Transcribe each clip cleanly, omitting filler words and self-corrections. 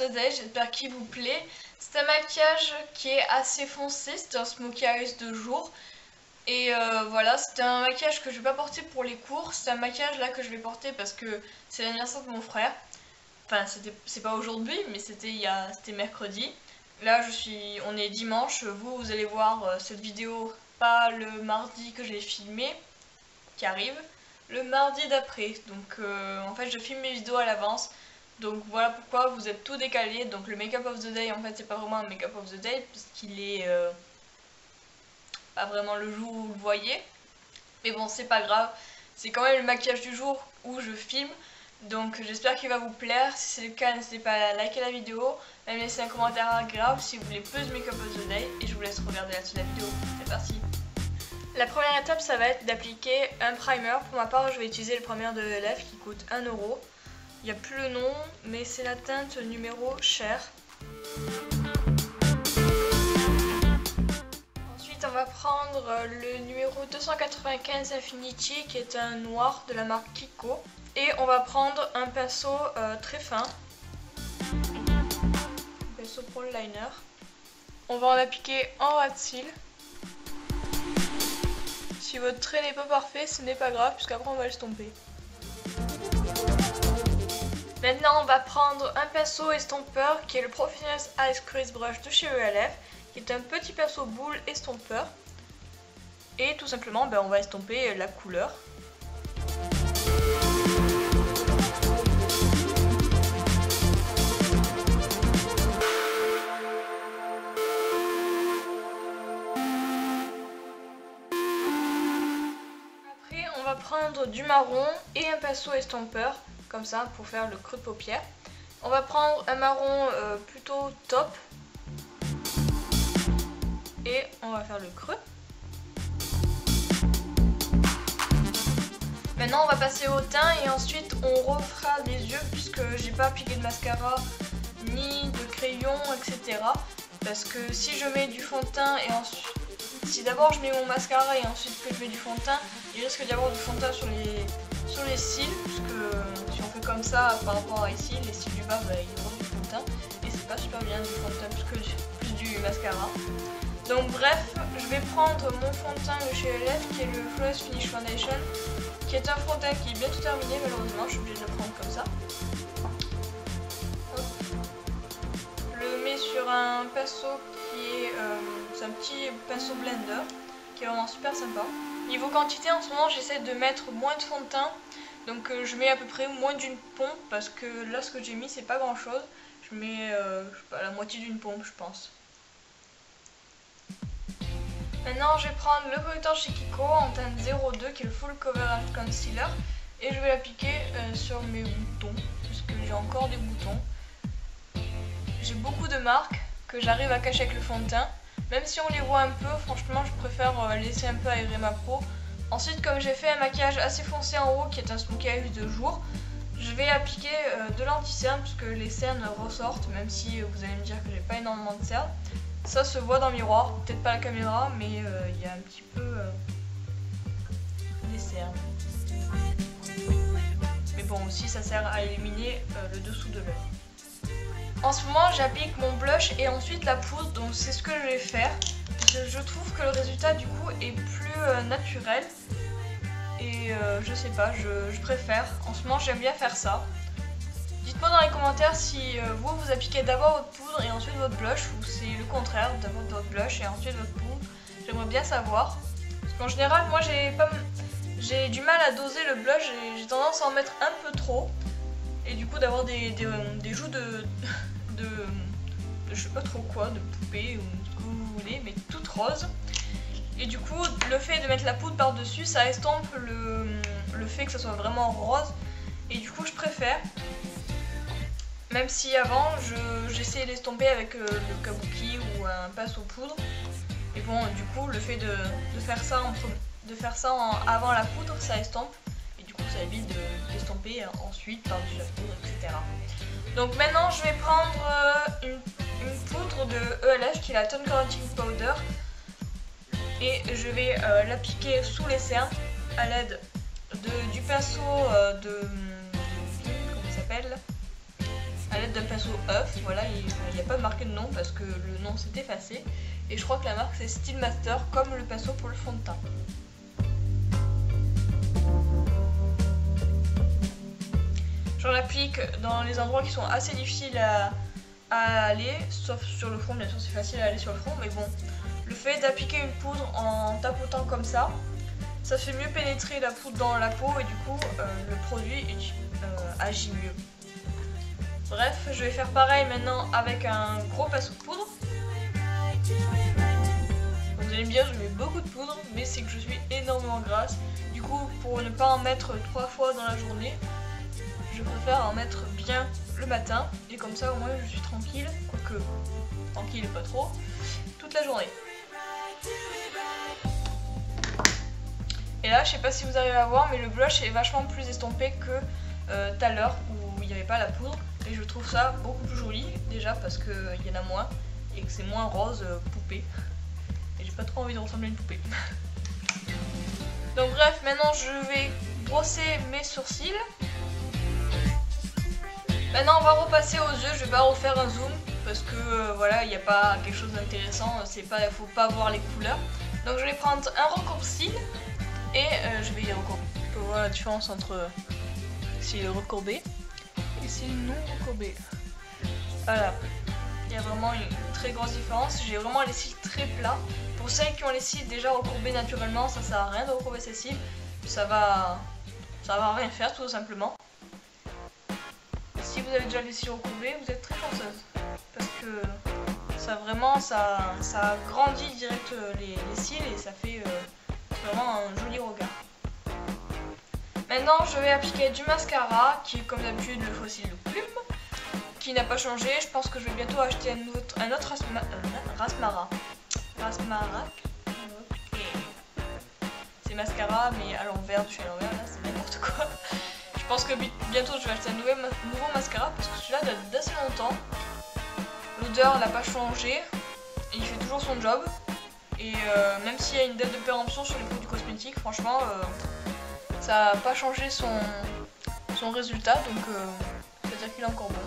the Day, j'espère qu'il vous plaît. C'est un maquillage qui est assez foncé, c'est un smokey eyes de jour. Et voilà, c'est un maquillage que je vais pas porter pour les cours, c'est un maquillage là que je vais porter parce que c'est l'anniversaire de mon frère. Enfin, c'est pas aujourd'hui, mais c'était mercredi. Là, on est dimanche, vous allez voir cette vidéo pas le mardi que je l'ai filmé, qui arrive, le mardi d'après. Donc en fait, je filme mes vidéos à l'avance. Donc voilà pourquoi vous êtes tout décalé. Donc le make-up of the day, en fait, c'est pas vraiment un make-up of the day, puisqu'il est pas vraiment le jour où vous le voyez. Mais bon, c'est pas grave. C'est quand même le maquillage du jour où je filme. Donc j'espère qu'il va vous plaire. Si c'est le cas, n'hésitez pas à liker la vidéo, à me laisser un commentaire agréable si vous voulez plus de make-up of the day. Et je vous laisse regarder la suite de la vidéo. C'est parti. La première étape, ça va être d'appliquer un primer. Pour ma part, je vais utiliser le primer de ELF qui coûte 1 €. Il n'y a plus le nom, mais c'est la teinte numéro Cher. Ensuite, on va prendre le numéro 295 Infinity qui est un noir de la marque Kiko. Et on va prendre un pinceau très fin, un pinceau pour le liner. On va en appliquer en ras de cils. Si votre trait n'est pas parfait, ce n'est pas grave puisqu'après on va l'estomper. Maintenant on va prendre un pinceau estompeur qui est le Professional Ice Crease Brush de chez ELF, qui est un petit pinceau boule estompeur. Et tout simplement on va estomper la couleur. Après on va prendre du marron et un pinceau estompeur, comme ça pour faire le creux de paupière. On va prendre un marron plutôt top et on va faire le creux. Maintenant on va passer au teint et ensuite on refera les yeux puisque j'ai pas appliqué de mascara ni de crayon, etc. Parce que si je mets du fond de teint et ensuite, si d'abord je mets mon mascara et ensuite que je mets du fond de teint, il risque d'y avoir du fond de teint sur les cils, puisque si on fait comme ça par rapport à ici, les cils du bas, il y aura du fond de teint et c'est pas super bien du fond de teint plus du mascara. Donc bref, je vais prendre mon fond de teint de chez ELF qui est le Flawless Finish Foundation, qui est un fond de teint qui est bientôt terminé, malheureusement je suis obligée de le prendre comme ça. Hop. Je le mets sur un pinceau qui est c'est un petit pinceau blender qui est vraiment super sympa. Niveau quantité, en ce moment j'essaie de mettre moins de fond de teint, donc je mets à peu près moins d'une pompe parce que là ce que j'ai mis c'est pas grand chose. Je mets je sais pas, la moitié d'une pompe je pense. Maintenant je vais prendre le correcteur chez Kiko en teinte 02 qui est le Full Coverage Concealer et je vais l'appliquer sur mes boutons puisque j'ai encore des boutons. J'ai beaucoup de marques que j'arrive à cacher avec le fond de teint. Même si on les voit un peu, franchement je préfère laisser un peu aérer ma peau. Ensuite, comme j'ai fait un maquillage assez foncé en haut qui est un smokey eyes de jour, je vais appliquer de l'anti-cerne puisque les cernes ressortent, même si vous allez me dire que j'ai pas énormément de cernes. Ça se voit dans le miroir, peut-être pas la caméra, mais il y a un petit peu des cernes. Mais bon, aussi ça sert à éliminer le dessous de l'œil. En ce moment j'applique mon blush et ensuite la poudre, donc c'est ce que je vais faire. Je trouve que le résultat du coup est plus naturel et je sais pas, je préfère. En ce moment j'aime bien faire ça. Dites-moi dans les commentaires si vous appliquez d'abord votre poudre et ensuite votre blush ou c'est le contraire, d'abord votre blush et ensuite votre poudre. J'aimerais bien savoir. Parce qu'en général moi j'ai du mal à doser le blush, j'ai tendance à en mettre un peu trop. Et du coup d'avoir des joues de je sais pas trop quoi, de poupée ou ce que vous voulez, mais toutes roses. Et du coup le fait de mettre la poudre par dessus ça estompe le fait que ça soit vraiment rose. Et du coup je préfère, même si avant j'essayais d'estomper avec le kabuki ou un pinceau poudre. Et bon du coup le fait de faire ça avant la poudre ça estompe. Ça évite d'estomper ensuite par-dessus la poudre, etc. Donc maintenant je vais prendre une poudre de ELF qui est la Tone Correcting Powder et je vais l'appliquer sous les cernes à l'aide du pinceau comment il s'appelle, à l'aide d'un pinceau œuf. Voilà, il n'y a pas marqué de nom parce que le nom s'est effacé. Et je crois que la marque c'est Steelmaster, comme le pinceau pour le fond de teint. J'en applique dans les endroits qui sont assez difficiles à aller, sauf sur le front, bien sûr c'est facile à aller sur le front, mais bon, le fait d'appliquer une poudre en tapotant comme ça fait mieux pénétrer la poudre dans la peau et du coup le produit agit mieux. Bref, je vais faire pareil maintenant avec un gros pinceau de poudre. Vous allez me dire, je mets beaucoup de poudre, mais c'est que je suis énormément grasse. Du coup, pour ne pas en mettre 3 fois dans la journée, je préfère en mettre bien le matin. Et comme ça, au moins, je suis tranquille, quoique tranquille et pas trop, toute la journée. Et là, je sais pas si vous arrivez à voir, mais le blush est vachement plus estompé que tout à l'heure où il n'y avait pas la poudre. Et je trouve ça beaucoup plus joli, déjà parce qu'il y en a moins et que c'est moins rose poupée. Et j'ai pas trop envie de ressembler à une poupée. Donc bref, maintenant je vais brosser mes sourcils. Maintenant on va repasser aux yeux, je vais pas refaire un zoom parce que voilà, il n'y a pas quelque chose d'intéressant, faut pas voir les couleurs. Donc je vais prendre un recourbe-cils et je vais les recourber. On peut voir la différence entre cils recourbés et cils non recourbés. Voilà, il y a vraiment une très grosse différence. J'ai vraiment les cils très plats. Pour celles qui ont les cils déjà recourbés naturellement, ça sert à rien de recourber ses cils. Ça va rien faire tout simplement. Si vous avez déjà les cils recourbés, vous êtes très chanceuse. Parce que ça agrandit direct les cils et ça fait vraiment un joli regard. Maintenant je vais appliquer du mascara qui est comme d'habitude le Fossil de Plume, qui n'a pas changé. Je pense que je vais bientôt acheter un autre Rasmara. C'est mascara mais à l'envers, je suis à l'envers là, c'est n'importe quoi. Je pense que bientôt je vais acheter un nouveau mascara parce que celui-là date d'assez longtemps. L'odeur n'a pas changé et il fait toujours son job. Et même s'il y a une date de péremption sur les produits cosmétiques, franchement ça n'a pas changé son résultat, donc c'est-à-dire qu'il est encore bon.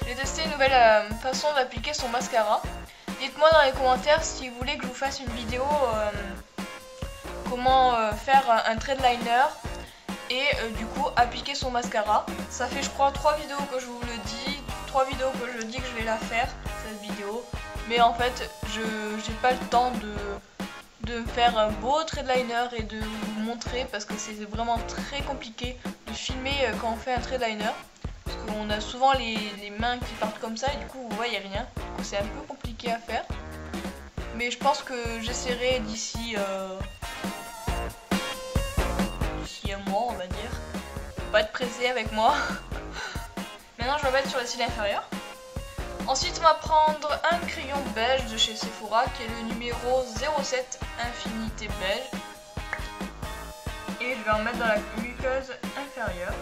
J'ai testé une nouvelle façon d'appliquer son mascara. Dites-moi dans les commentaires si vous voulez que je vous fasse une vidéo comment faire un trait de liner et du coup appliquer son mascara. Ça fait je crois 3 vidéos que je vous le dis, 3 vidéos que je dis que je vais la faire, cette vidéo. Mais en fait j'ai pas le temps de faire un beau trait de liner et de vous montrer parce que c'est vraiment très compliqué de filmer quand on fait un trait de liner. Parce qu'on a souvent les mains qui partent comme ça et du coup vous voyez rien. C'est un peu compliqué à faire. Mais je pense que j'essaierai d'ici un mois on va dire. Faut pas être pressé avec moi. Maintenant je vais mettre sur les cils inférieurs. Ensuite on va prendre un crayon beige de chez Sephora qui est le numéro 07 Infinité Beige. Et je vais en mettre dans la muqueuse inférieure.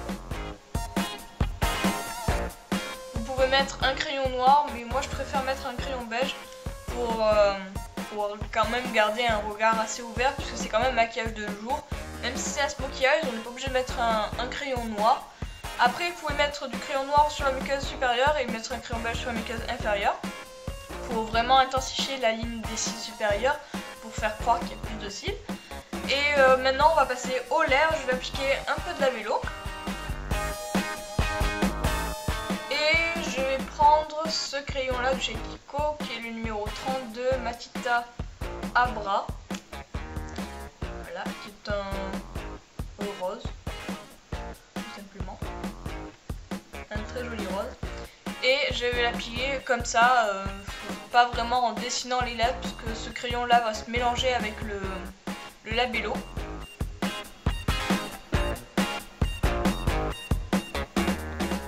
Vous pouvez mettre un crayon noir mais moi je préfère mettre un crayon beige pour quand même garder un regard assez ouvert puisque c'est quand même maquillage de jour. Même si c'est un smokeyage, on n'est pas obligé de mettre un crayon noir. Après, vous pouvez mettre du crayon noir sur la muqueuse supérieure et mettre un crayon beige sur la muqueuse inférieure pour vraiment intensifier la ligne des cils supérieurs pour faire croire qu'il y a plus de cils. Et maintenant, on va passer au lait. Je vais appliquer un peu de labello. Et je vais prendre ce crayon là de chez Kiko qui est le numéro 32 Matita Abra. Voilà, qui est un rose. Un très joli rose. Et je vais l'appliquer comme ça, pas vraiment en dessinant les lettres, parce que ce crayon là va se mélanger avec le labello.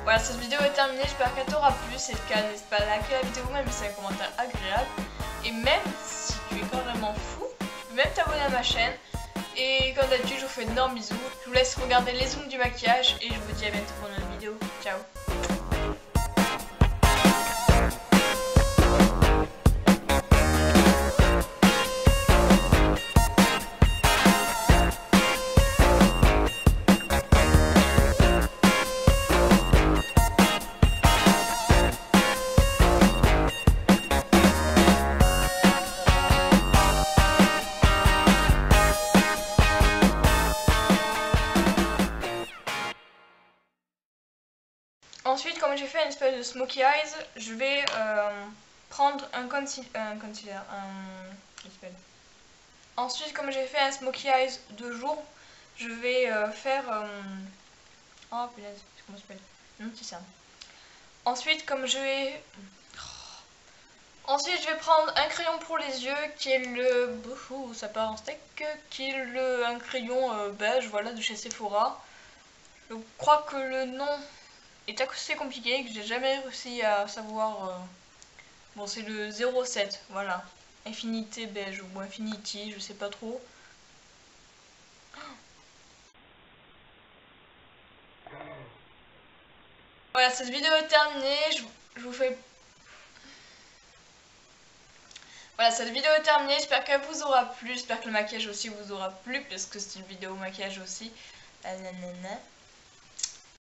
Voilà, cette vidéo est terminée, j'espère qu'elle t'aura plu. Si c'est le cas, n'hésite pas à liker la vidéo, même si c'est un commentaire agréable. Et même si tu es carrément fou, tu peux même t'abonner à ma chaîne. Et comme d'habitude, je vous fais d'énormes bisous. Je vous laisse regarder les zooms du maquillage et je vous dis à bientôt pour une nouvelle vidéo. Ciao! Ensuite, comme j'ai fait une espèce de smokey eyes, je vais prendre un concealer. Ensuite, comme j'ai fait un smokey eyes de jour, je vais faire... Oh punaise, comment ça s'appelle? Non, c'est ça. Ensuite, comme je vais... Ensuite, je vais prendre un crayon pour les yeux qui est le... Ouh, ça part en steak. Qui est un crayon beige, voilà, de chez Sephora. Je crois que le nom est assez compliqué, que j'ai jamais réussi à savoir. Bon, c'est le 07, voilà. Infinité beige ou Infinity, je sais pas trop. Voilà, cette vidéo est terminée. Je vous fais... Voilà, cette vidéo est terminée. J'espère qu'elle vous aura plu. J'espère que le maquillage aussi vous aura plu, parce que c'est une vidéo maquillage aussi. Nanana.